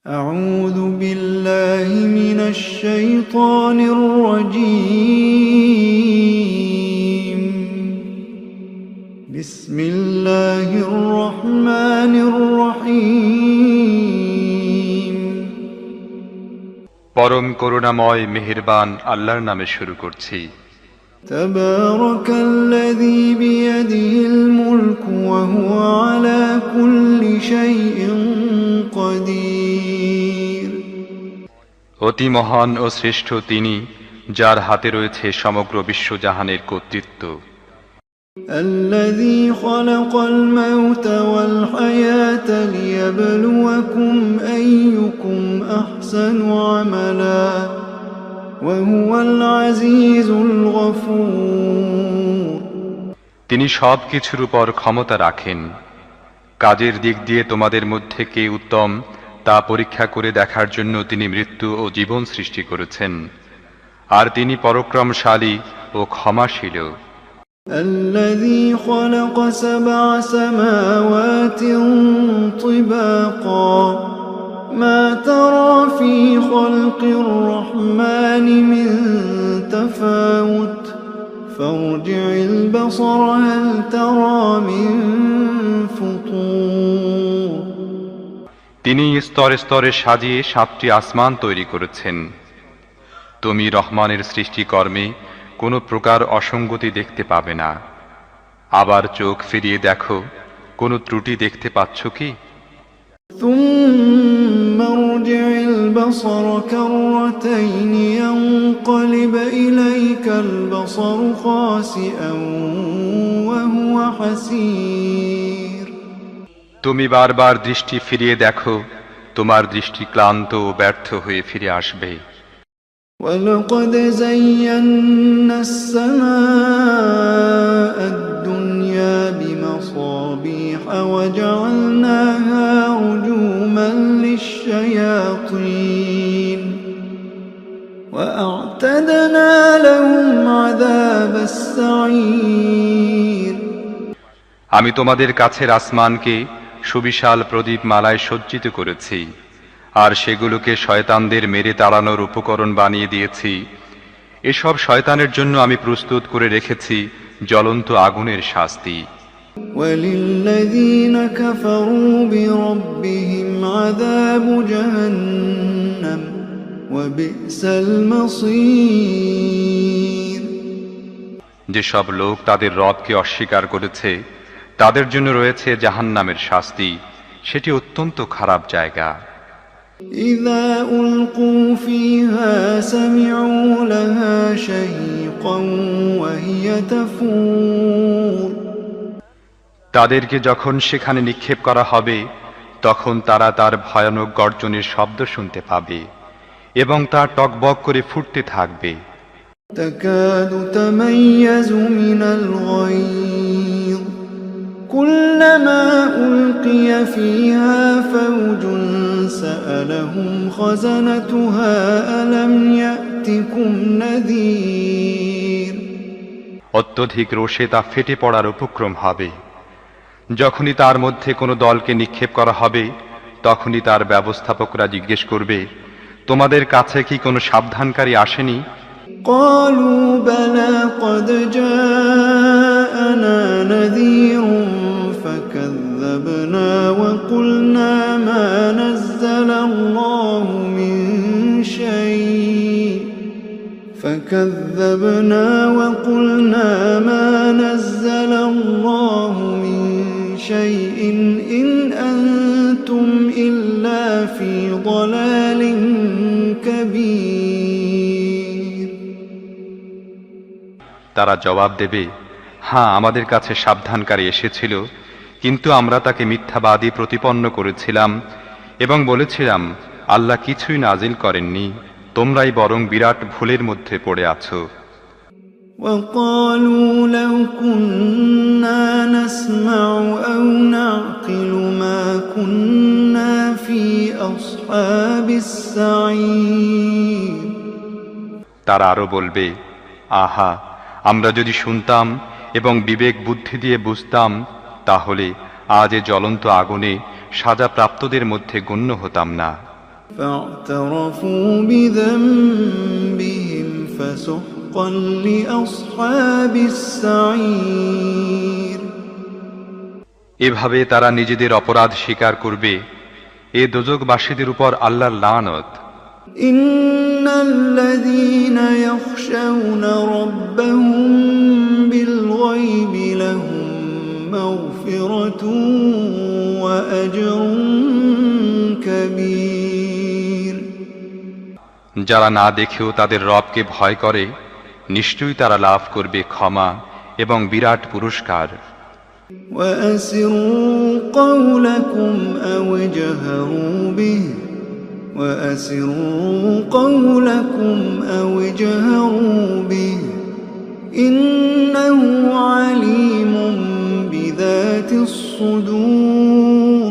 أعوذ بالله من الشيطان الرجيم بسم الله الرحمن الرحيم পরম করুণাময় মেহেরবান আল্লাহর নামে শুরু করছি। تبارك الذي بيده الملك وهو على كل شيء قدير অতি মহান ও শ্রেষ্ঠ তিনি, যার হাতে রয়েছে সমগ্র বিশ্বজাহানের কর্তৃত্ব। الذي خلق الموت والحياة ليبلوكم أيكم أحسن عملا وهو العزيز الغفور তিনি সব কিছুর উপর ক্ষমতা রাখেন। কাজের দিক দিয়ে তোমাদের মধ্যে কে উত্তম তা পরীক্ষা করে দেখার জন্য তিনি মৃত্যু ও জীবন সৃষ্টি করেছেন, আর তিনি পরাক্রমশালী ও ক্ষমাশীল। الذي خلق 7 سماوات طباقا ما ترى في خلق الرحمن من تفاوت فارجع البصر هل ترى من فطور তিনি স্তরে স্তরে সাজিয়ে 7টি আসমান তৈরি করেছেন। তুমি রহমানের সৃষ্টিকর্মে কোনো প্রকার অসঙ্গতি দেখতে পাবে না। আবার চোখ ফিরিয়ে দেখো, কোনো ত্রুটি দেখতে পাচ্ছ কি? ثم ارجع البصر كرتين ينقلب إليك البصر خاسئا وهو حسير তুমি বারবার দৃষ্টি ফিরিয়ে দেখো, তোমার দৃষ্টি ক্লান্ত ও ব্যর্থ হয়ে ফিরে আসবে। ولقد زينا السماء الدنيا بمصابيح وجعلناها رجوما للشياطين وأعتدنا لهم عذاب السعير আমি তোমাদের কাছের আসমানকে সুবিশাল প্রদীপ মালায় সজ্জিত করেছি, আর সেগুলোকে শয়তানদের মেরে তাড়ানোর উপকরণ বানিয়ে দিয়েছি। এসব শয়তানের জন্য আমি প্রস্তুত করে রেখেছি জ্বলন্ত আগুনের শাস্তি। وللذين كفروا بربهم عذاب جهنم وبئس المصير যেসব লোক তাদের রবকে অস্বীকার করেছে তাদের জন্য রয়েছে জাহান্নামের শাস্তি, সেটি অত্যন্ত খারাপ জায়গা। إذا ألقوا فيها سمعوا لها شهيقا وهي تفور তাদেরকে যখন সেখানে নিক্ষেপ করা হবে তখন তারা তার ভয়ানক গর্জনের শব্দ শুনতে পাবে এবং তা টকবক করে ফুটতে থাকবে। تكاد تميز من الغيظ كلما ألقي فيها فوج سألهم خزنتها ألم يأتكم نذير অত্যধিক রোষে তা ফেটে পড়ার উপক্রম হবে। যখনই তার মধ্যে কোনো দলকে নিক্ষেপ করা হবে তখনই তার ব্যবস্থাপকরা জিজ্ঞেস করবে, তোমাদের কাছে কি কোনো সাবধানকারী আসেনি? قالوا بلى قد جاءنا نذير فكذبنا وقلنا ما نزل الله من شيء شيء إن أنتم إلا في ضلال كبير তারা জবাব দেবে, হ্যাঁ, আমাদের কাছে সাবধানকারী এসেছিল, কিন্তু আমরা তাকে মিথ্যাবাদী প্রতিপন্ন করেছিলাম এবং বলেছিলাম আল্লাহ কিছুই নাজিল করেননি, তোমরাই বরং বিরাট ভুলের মধ্যে পড়ে আছো। وقالوا لو كنا نسمع أو نعقل ما كنا في أصحاب السعير তারা আরো বলবে, আহা, আমরা যদি শুনতাম এবং বিবেক বুদ্ধি দিয়ে বুঝতাম তাহলে আজ এ জ্বলন্ত আগুনে সাজা প্রাপ্তদের মধ্যে গণ্য হতাম না। فاعترفوا بذنبهم فسحقا لأصحاب السعير এভাবে তারা নিজেদের অপরাধ স্বীকার করবে। এ দোজখবাসীদের উপর আল্লাহর লানত। إن الذين يخشون ربهم بالغيب لهم مغفرة وأجر كبير যারা না দেখেও তাদের রবকে ভয় করে, নিশ্চয়ই তারা লাভ করবে ক্ষমা এবং বিরাট পুরস্কার। وأسروا قولكم أو اجهروا به وأسروا قولكم أو اجهروا به إنه عليم بذات الصدور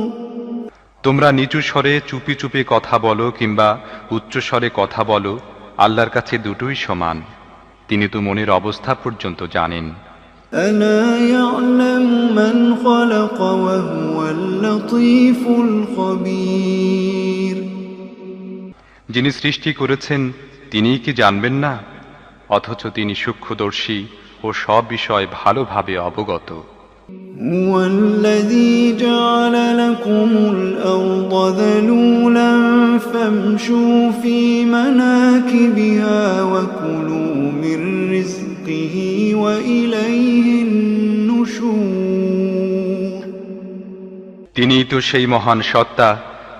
তোমরা নিচু স্বরে চুপি চুপি কথা বলো কিংবা উচ্চ স্বরে কথা বলো, আল্লাহর কাছে দুটোই সমান। তিনি তো মনের অবস্থা পর্যন্ত জানেন। ألا يعلم من خلق وهو اللطيف الخبير যিনি সৃষ্টি করেছেন তিনিই কি জানবেন না? অথচ তিনি সূক্ষ্মদর্শী ও সব বিষয় ভালোভাবে অবগত। هو الذي جعل لكم الأرض ذلولا فامشوا في مناكبها وكلوا من رزقه وإليه النشور তিনিই তো সেই মহান সত্তা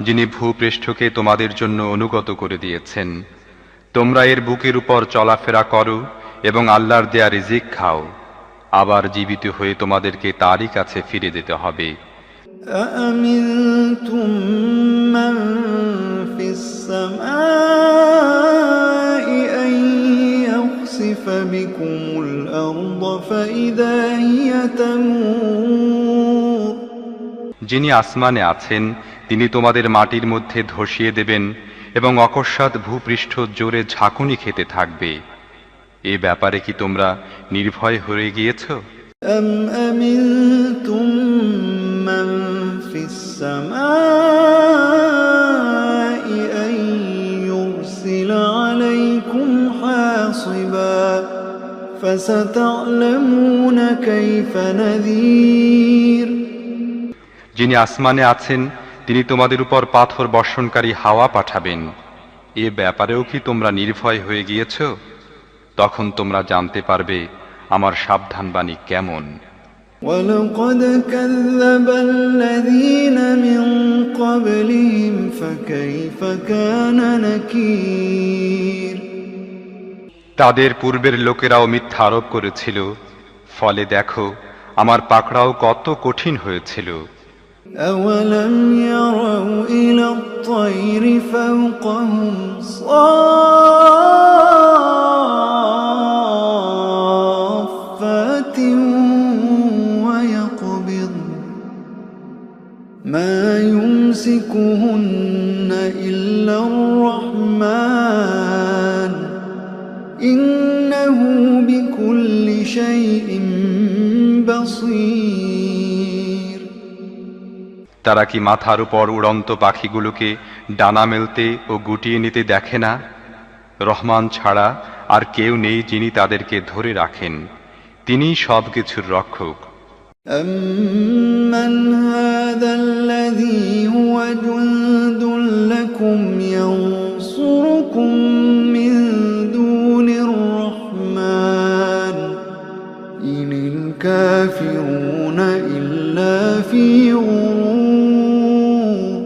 যিনি ভূপৃষ্ঠকে তোমাদের জন্য অনুগত করে দিয়েছেন। তোমরা এর বুকের উপর চলাফেরা করো এবং আল্লাহর দেয়া রিজিক খাও। আবার জীবিত হয়ে তোমাদেরকে তারই কাছে ফিরে যেতে হবে। أأمنتم من في السماء أن يخسف بكم الأرض فإذا هي تمور যিনি আসমানে আছেন তিনি তোমাদের মাটির মধ্যে ধসিয়ে দেবেন এবং অকস্মাৎ ভূপৃষ্ঠ জোরে ঝাঁকুনি খেতে থাকবে। এ ব্যাপারে কি তোমরা নির্ভয় হয়ে গিয়েছ? أم أمنتم من في السماء أن يرسل عليكم حاصبا فستعلمون كيف نذير যিনি আসমানে আছেন তিনি তোমাদের উপর পাথর বর্ষণকারী হাওয়া পাঠাবেন। এ ব্যাপারেও কি তোমরা নির্ভয় হয়ে গিয়েছ? তখন তোমরা জানতে পারবে আমার সাবধানবাণী কেমন। ولقد كذب الذين من قبلهم فكيف كان نكير তাদের পূর্বের লোকেরাও মিথ্যা আরোপ করেছিল, ফলে দেখো আমার পাকড়াও কত কঠিন হয়েছিল। أولم يروا إلى الطير فوقهم صافات ويقبض ما يمسكهن إلا الرحمن إنه بكل شيء بصير তারা কি মাথার উপর উড়ন্ত পাখিগুলোকে ডানা মেলতে ও গুটিয়ে নিতে দেখে না? রহমান ছাড়া আর কেউ নেই যিনি তাদেরকে ধরে রাখেন। তিনিই সব কিছুর রক্ষক। أمن هذا الذي هو جند لكم ينصركم من دون الرحمن إن الكافرون إلا في غرور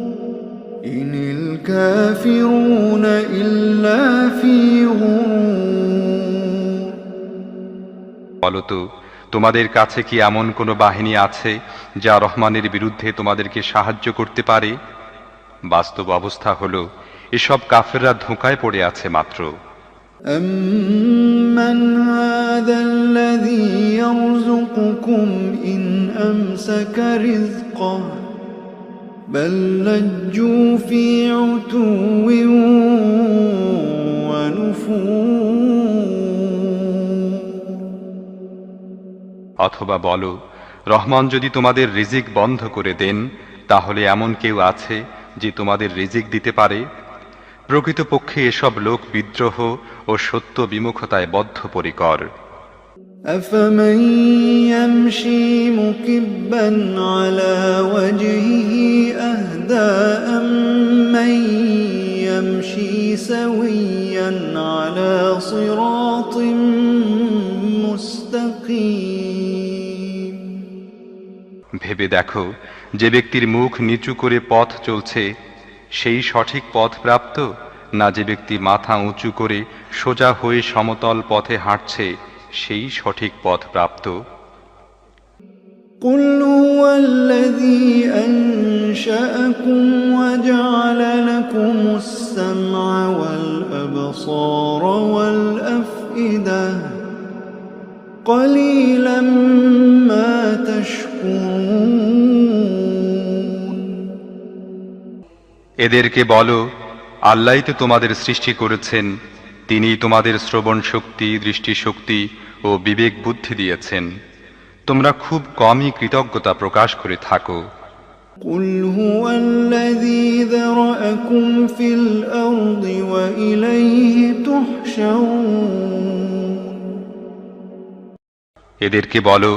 إن الكافرون إلا في غرور বলতো তোমাদের কাছে কি এমন কোনো বাহিনী আছে যা রহমানের বিরুদ্ধে তোমাদেরকে সাহায্য করতে পারে? বাস্তব অবস্থা হলো এসব কাফেররা ধোঁকায় পড়ে আছে মাত্র। أمن هذا الذي يرزقكم إن أمسك رزقه بل لجوا في عتو ونفور অথবা বলো রহমান যদি তোমাদের রিজিক বন্ধ করে দেন তাহলে এমন কেউ আছে যে তোমাদের রিজিক দিতে পারে? প্রকৃতপক্ষে এসব লোক বিদ্রোহ ও সত্য বিমুখতায় বদ্ধপরিকর। أفمن يمشي مكبا على وجهه أهدى أمن يمشي سويا على صراط مستقيم। ভেবে দেখো, যে ব্যক্তির মুখ নিচু করে পথ চলছে সেই সঠিক পথ প্রাপ্ত, না যে ব্যক্তি মাথা উঁচু করে সোজা হয়ে সমতল পথে হাঁটছে সেই সঠিক পথ প্রাপ্ত। قل هو الذي أنشأكم وجعل لكم السمع والأبصار والأفئدة قليلا ما تشكرون। এদেরকে বলো, আল্লাহই তো তোমাদের সৃষ্টি করেছেন, তিনি তোমাদের শ্রবণ শক্তি, দৃষ্টিশক্তি ও বিবেক বুদ্ধি দিয়েছেন, তোমরা খুব কমই কৃতজ্ঞতা প্রকাশ করে থাকো। قل هو الذي ذرأكم في الأرض وإليه تحشرون। এদেরকে বলো,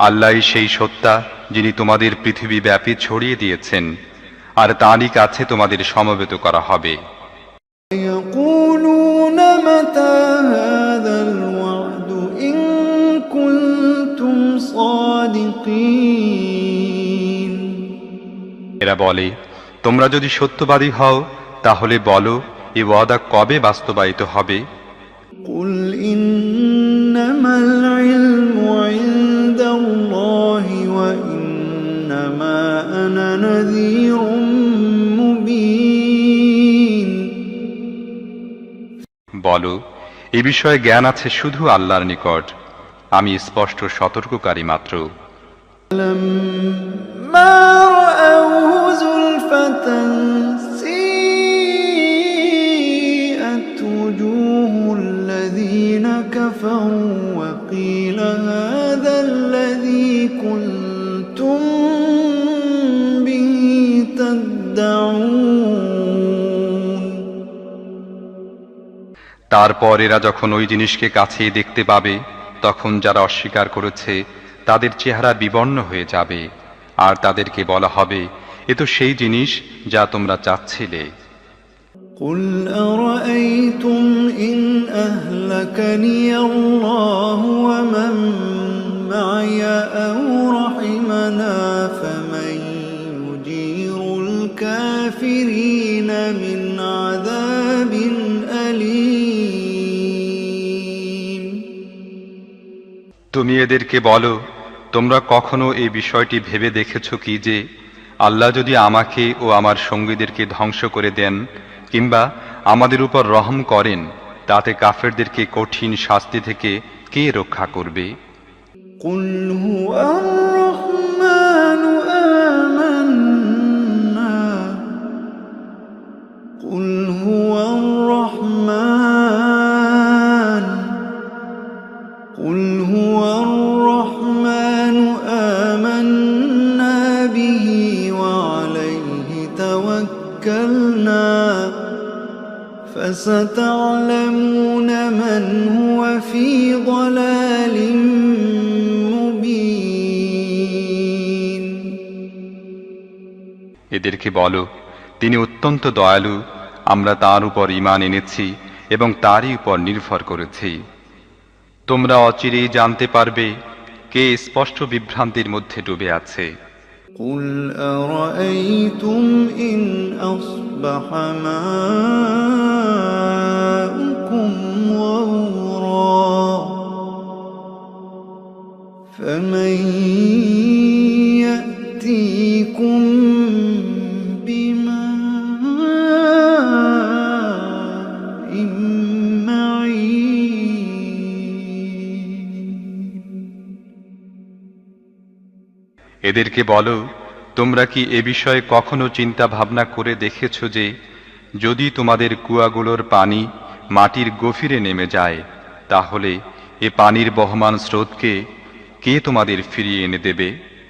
আল্লাহই সেই সত্তা যিনি তোমাদের পৃথিবী ব্যাপী ছড়িয়ে দিয়েছেন, আর তারই কাছে তোমাদের সমবেত করা হবে। يقولون متى هذا الوعد إن كنتم صادقين। এরা বলে, তোমরা যদি সত্যবাদী হও তাহলে বলো, এ ওয়াদা কবে বাস্তবায়িত হবে? قل إنما العلم عند الله وإنما أنا نذير مبين। বলো, এ বিষয়ে জ্ঞান আছে শুধু আল্লাহর নিকট, আমি স্পষ্ট সতর্ককারী মাত্র। لما رأوه زلفة سيئت وجوه الذين كفروا وقيل هذا الذي كنتم به تدعون। তারপর এরা যখন ওই জিনিসকে কাছে দেখতে পাবে, তখন যারা অস্বীকার করেছে তাদের চেহারা বিবর্ণ হয়ে যাবে, আর তাদেরকে বলা হবে, এ তো সেই জিনিস যা তোমরা চাচ্ছিলে। قل أرأيتم إن أهلكني الله ومن معي أو رحمنا فمن يجير الكافرين من عذاب أليم। তুমি এদেরকে বলো, তোমরা কখনো এই বিষয়টি ভেবে দেখেছ কি যে আল্লাহ যদি আমাকে ও আমার সঙ্গীদেরকে ধ্বংস করে দেন কিংবা আমাদের উপর রহম করেন, তাতে কাফেরদেরকে কঠিন শাস্তি থেকে কে রক্ষা করবে? قل هو الرحمن آمنا قل هو الرحمن قل هو الرحمن آمنا به وعليه توكلنا فستعلمون من هو في ضلال مبين। এদেরকে বলো, তিনি অত্যন্ত দয়ালু, আমরা তার উপর ঈমান এনেছি এবং তারই উপর নির্ভর করেছি। তোমরা অচিরেই জানতে পারবে কে স্পষ্ট বিভ্রান্তির মধ্যে ডুবে আছে। قل أرأيتم إن أصبح ماؤكم غورا فمن يأتيكم بماء এদেরকে বলো, তোমরা কি এ বিষয়ে কখনো চিন্তা ভাবনা করে দেখেছ যে যদি তোমাদের কুয়াগুলোর পানি মাটির গভীরে নেমে যায়, তাহলে এ পানির বহমান স্রোতকে কে তোমাদের ফিরিয়ে এনে দেবে?